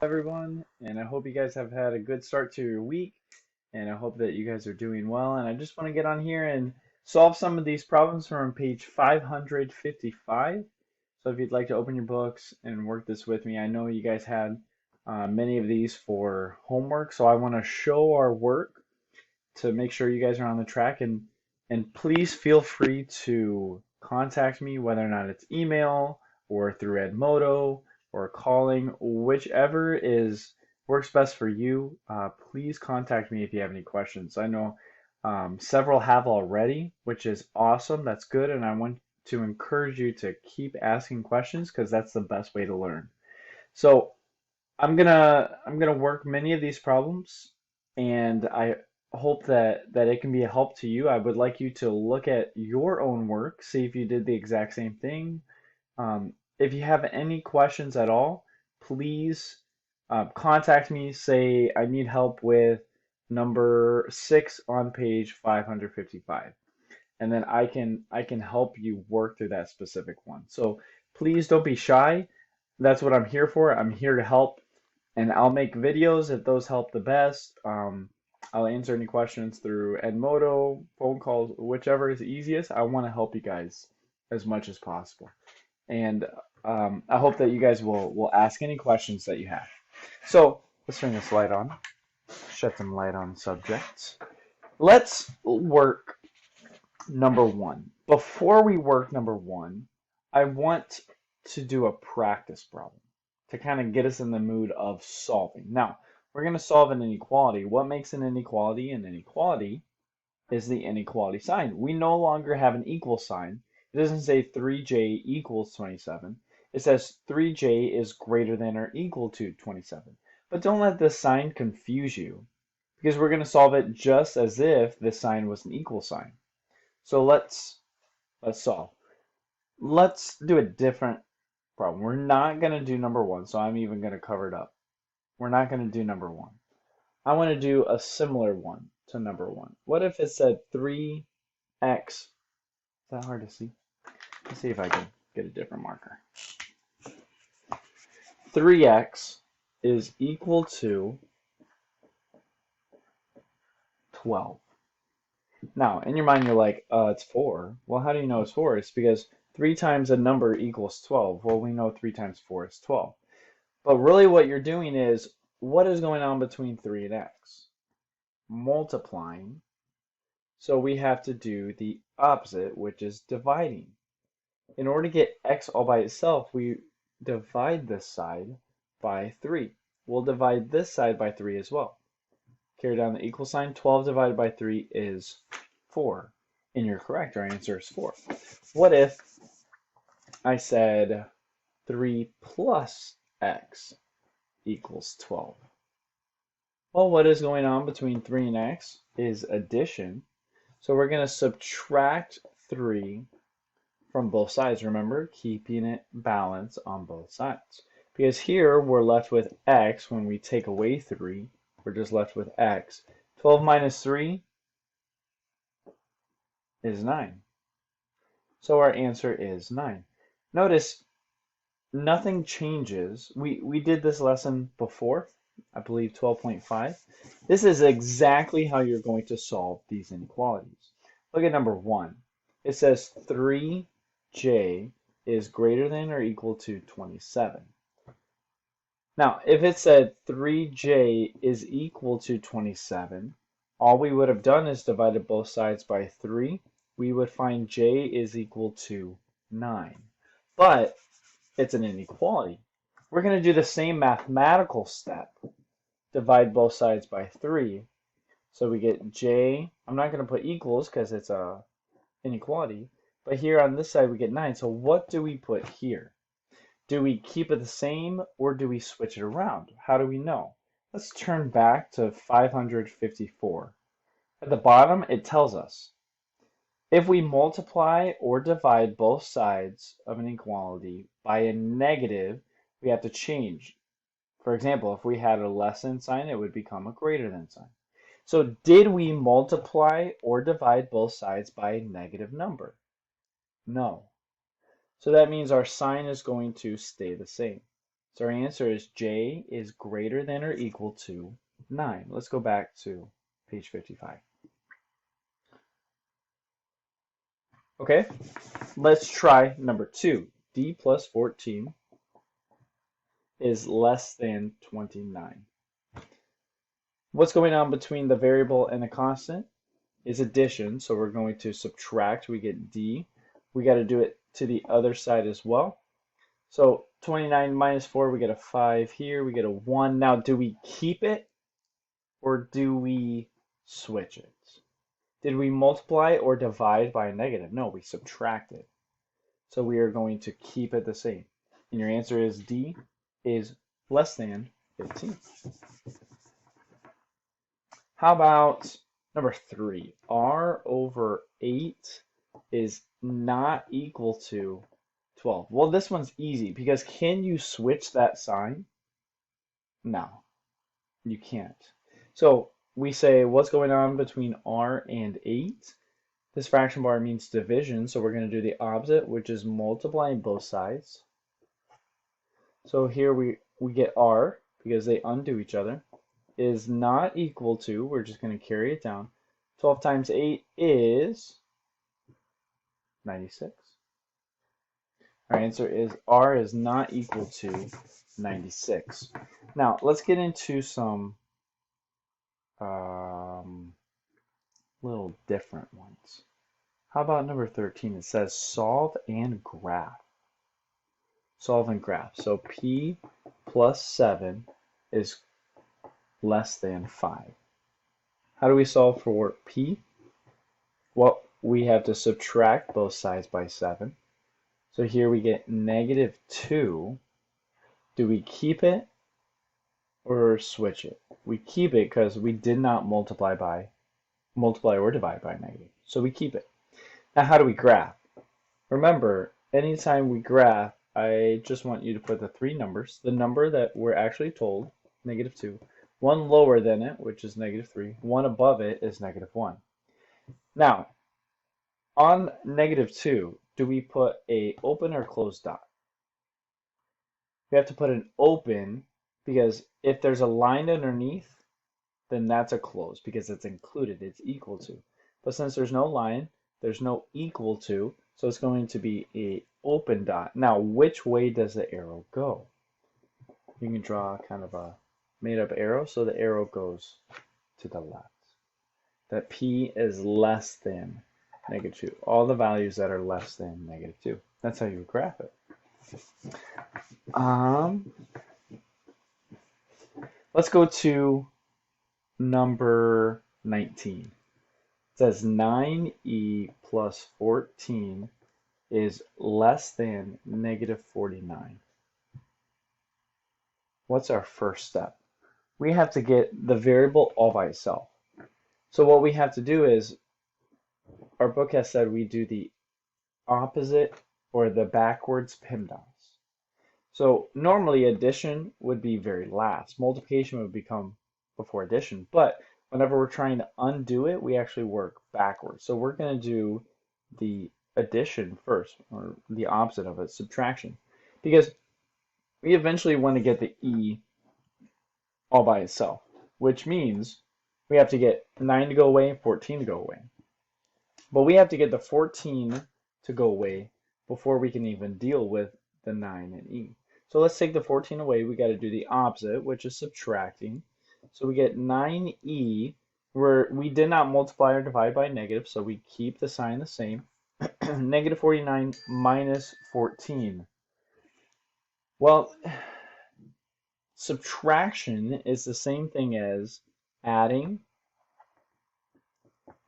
Everyone, and I hope you guys have had a good start to your week, and I hope that you guys are doing well. And I just want to get on here and solve some of these problems from page 555. So if you'd like to open your books and work this with me, I know you guys had many of these for homework, so I want to show our work to make sure you guys are on the track. And please feel free to contact me, whether or not it's email or through Edmodo or calling, whichever is works best for you. Please contact me if you have any questions. I know several have already, which is awesome. That's good, and I want to encourage you to keep asking questions because that's the best way to learn. So I'm gonna work many of these problems, and I hope that it can be a help to you. I would like you to look at your own work, see if you did the exact same thing. If you have any questions at all, please contact me. Say I need help with number 6 on page 555, and then I can help you work through that specific one. So please don't be shy. That's what I'm here for. I'm here to help, and I'll make videos if those help the best. I'll answer any questions through Edmodo, phone calls, whichever is easiest. I want to help you guys as much as possible, and I hope that you guys will ask any questions that you have. So let's turn this light on. Shed some light on the subject. Let's work number one. Before we work number one, I want to do a practice problem to kind of get us in the mood of solving. Now, we're going to solve an inequality. What makes an inequality an inequality is the inequality sign. We no longer have an equal sign. It doesn't say 3j equals 27. It says 3j is greater than or equal to 27. But don't let the sign confuse you because we're going to solve it just as if the sign was an equal sign. So let's solve. Let's do a different problem. We're not going to do number one, so I'm even going to cover it up. We're not going to do number one. I want to do a similar one to number one. What if it said 3x? Is that hard to see? Let's see if I can get a different marker. 3x is equal to 12. Now, in your mind, you're like, it's 4. Well, how do you know it's 4? It's because 3 times a number equals 12. Well, we know 3 times 4 is 12. But really what you're doing is, what is going on between 3 and x? Multiplying. So we have to do the opposite, which is dividing. In order to get x all by itself, we divide this side by 3. We'll divide this side by 3 as well. Carry down the equal sign. 12 divided by 3 is 4. And you're correct. Our answer is 4. What if I said 3 plus x equals 12? Well, what is going on between 3 and x is addition. So we're going to subtract 3 from both sides. Remember, keeping it balanced on both sides. Because here we're left with x. When we take away 3, we're just left with x. 12 minus 3 is 9. So our answer is 9. Notice nothing changes. We did this lesson before, I believe 12.5. This is exactly how you're going to solve these inequalities. Look at number 1. It says 3j is greater than or equal to 27. Now, if it said 3j is equal to 27, all we would have done is divided both sides by 3. We would find j is equal to 9. But it's an inequality. We're going to do the same mathematical step. Divide both sides by 3. So we get j. I'm not going to put equals because it's a inequality. But here on this side we get 9. So what do we put here? Do we keep it the same or do we switch it around? How do we know? Let's turn back to 554. At the bottom it tells us if we multiply or divide both sides of an equality by a negative, we have to change. For example, if we had a less than sign, it would become a greater than sign. So did we multiply or divide both sides by a negative number? No. So that means our sign is going to stay the same. So our answer is j is greater than or equal to 9. Let's go back to page 55. Okay, let's try number 2. D plus 14 is less than 29. What's going on between the variable and the constant is addition, so we're going to subtract, we get D. We got to do it to the other side as well. So 29 minus 4, we get a 5 here, we get a 1. Now, do we keep it or do we switch it? Did we multiply or divide by a negative? No, we subtract it. So we are going to keep it the same. And your answer is D is less than 15. How about number 3? R over 8 is not equal to 12. Well, this one's easy because can you switch that sign? No, you can't. So we say what's going on between R and 8? This fraction bar means division, so we're going to do the opposite, which is multiplying both sides. So here we get R, because they undo each other, is not equal to, we're just going to carry it down, 12 times 8 is 96. Our answer is R is not equal to 96. Now, let's get into some little different ones. How about number 13? It says solve and graph. Solve and graph. So P plus 7 is less than 5. How do we solve for P? Well, we have to subtract both sides by 7. So here we get negative 2. Do we keep it or switch it? We keep it because we did not multiply or divide by negative. So we keep it. Now how do we graph? Remember, anytime we graph, I just want you to put the 3 numbers, the number that we're actually told, negative 2, one lower than it, which is negative 3, one above it is negative 1. Now, on negative 2, do we put a open or closed dot? We have to put an open because if there's a line underneath, then that's a close because it's included, it's equal to. But since there's no line, there's no equal to, so it's going to be a open dot. Now, which way does the arrow go? You can draw kind of a made-up arrow, so the arrow goes to the left. That P is less than negative 2. All the values that are less than negative 2. That's how you graph it. Let's go to number 19. It says 9e plus 14 is less than negative 49. What's our first step? We have to get the variable all by itself. So what we have to do is, our book has said we do the opposite or the backwards PEMDAS. So normally addition would be very last. Multiplication would become before addition. But whenever we're trying to undo it, we actually work backwards. So we're going to do the addition first, or the opposite of it, subtraction. Because we eventually want to get the E all by itself, which means we have to get 9 to go away and 14 to go away. But we have to get the 14 to go away before we can even deal with the 9 and E. So let's take the 14 away. We got to do the opposite, which is subtracting. So we get 9e, where we did not multiply or divide by negative, so we keep the sign the same. Negative 49 minus 14. Well, subtraction is the same thing as adding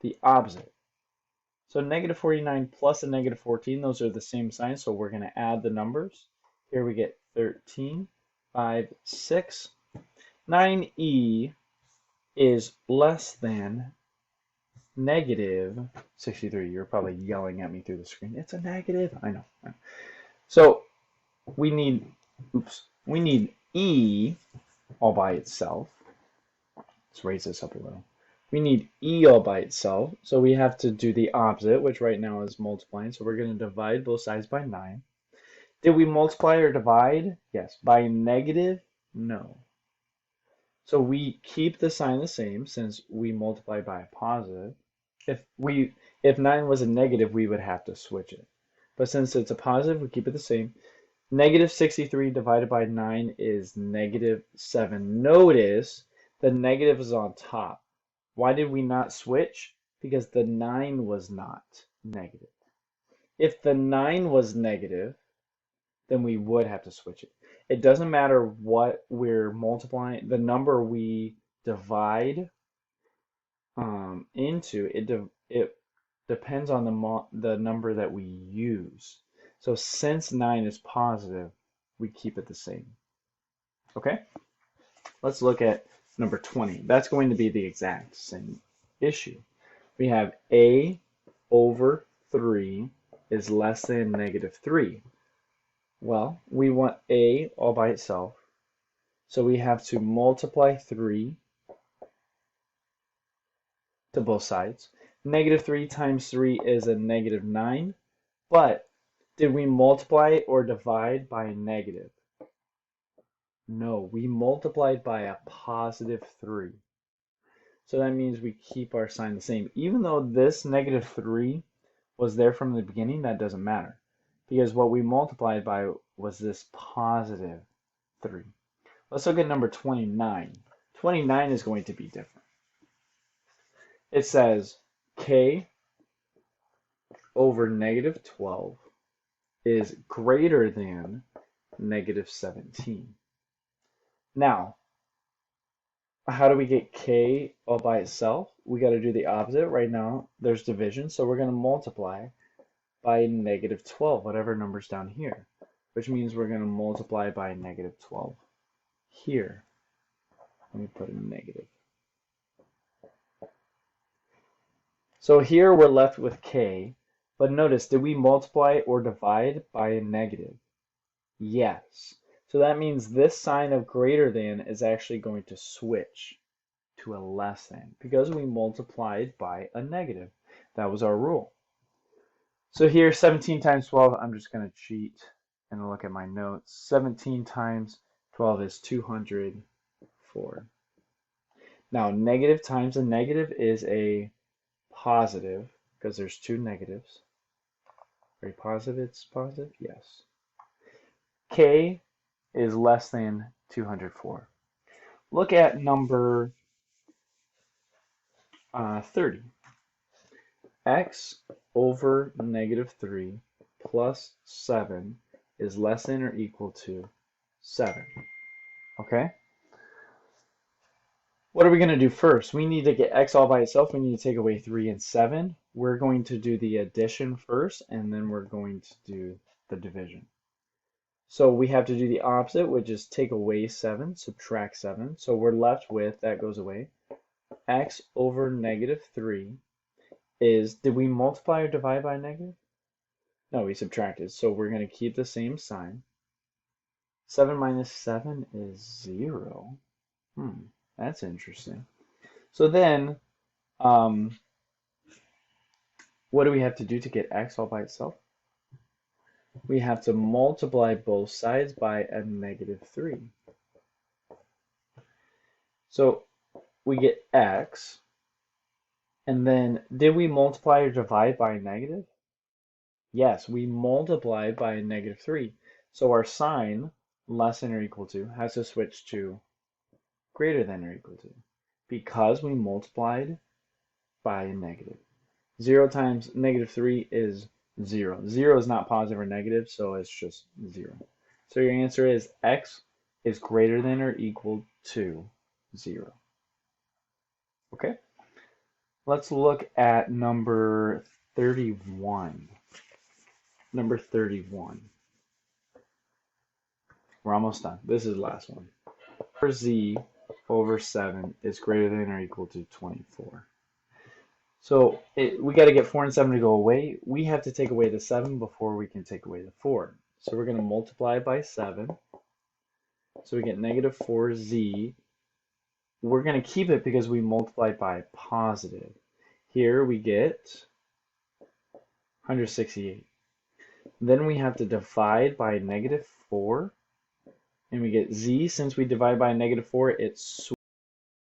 the opposite. So negative 49 plus a negative 14, those are the same sign, so we're going to add the numbers. Here we get 13, 5, 6. 9e is less than negative 63. You're probably yelling at me through the screen. It's a negative. I know. So we need e all by itself. Let's raise this up a little. We need e all by itself, so we have to do the opposite, which right now is multiplying. So we're going to divide both sides by 9. Did we multiply or divide? Yes. By negative? No. So we keep the sign the same since we multiply by a positive. If 9 was a negative, we would have to switch it. But since it's a positive, we keep it the same. Negative 63 divided by 9 is negative 7. Notice the negative is on top. Why did we not switch? Because the 9 was not negative. If the 9 was negative, then we would have to switch it. It doesn't matter what we're multiplying, the number we divide into, it depends on the number that we use. So since 9 is positive, we keep it the same. Okay? Let's look at number 20. That's going to be the exact same issue. We have a over 3 is less than negative 3. Well, we want a all by itself, so we have to multiply 3 to both sides. Negative 3 times 3 is a negative 9, but did we multiply or divide by a negative? No, we multiplied by a positive 3. So that means we keep our sign the same. Even though this negative 3 was there from the beginning, that doesn't matter, because what we multiplied by was this positive 3. Let's look at number 29. 29 is going to be different. It says k over negative 12 is greater than negative 17. Now, how do we get k all by itself? We got to do the opposite. Right now, there's division, so we're going to multiply by negative 12, whatever number's down here, which means we're going to multiply by negative 12 here. Let me put a negative. So here we're left with k, but notice, did we multiply or divide by a negative? Yes. So that means this sign of greater than is actually going to switch to a less than because we multiplied by a negative. That was our rule. So here, 17 times 12, I'm just going to cheat and look at my notes. 17 times 12 is 204. Now, negative times a negative is a positive because there's two negatives. Very positive, it's positive? Yes. K is less than 204. Look at number 30. X over negative 3 plus 7 is less than or equal to 7. Okay? What are we going to do first? We need to get x all by itself. We need to take away 3 and 7. We're going to do the addition first, and then we're going to do the division. So we have to do the opposite, which is take away 7, subtract 7. So we're left with, that goes away, x over negative 3 is, did we multiply or divide by negative? No, we subtracted. So we're going to keep the same sign. 7 minus 7 is 0. That's interesting. So then, what do we have to do to get x all by itself? We have to multiply both sides by a negative 3. So we get x, and then did we multiply or divide by a negative? Yes, we multiplied by a negative 3. So our sign, less than or equal to, has to switch to greater than or equal to, because we multiplied by a negative. 0 times negative 3 is 0. 0 is not positive or negative, so it's just 0. So your answer is x is greater than or equal to 0. Okay? Let's look at number 31. Number 31. We're almost done. This is the last one. Z over 7 is greater than or equal to 24. So we got to get 4 and 7 to go away. We have to take away the 7 before we can take away the 4. So we're going to multiply by 7. So we get negative 4z. We're going to keep it because we multiplied by positive. Here we get 168. Then we have to divide by -4, and we get z. Since we divide by -4, it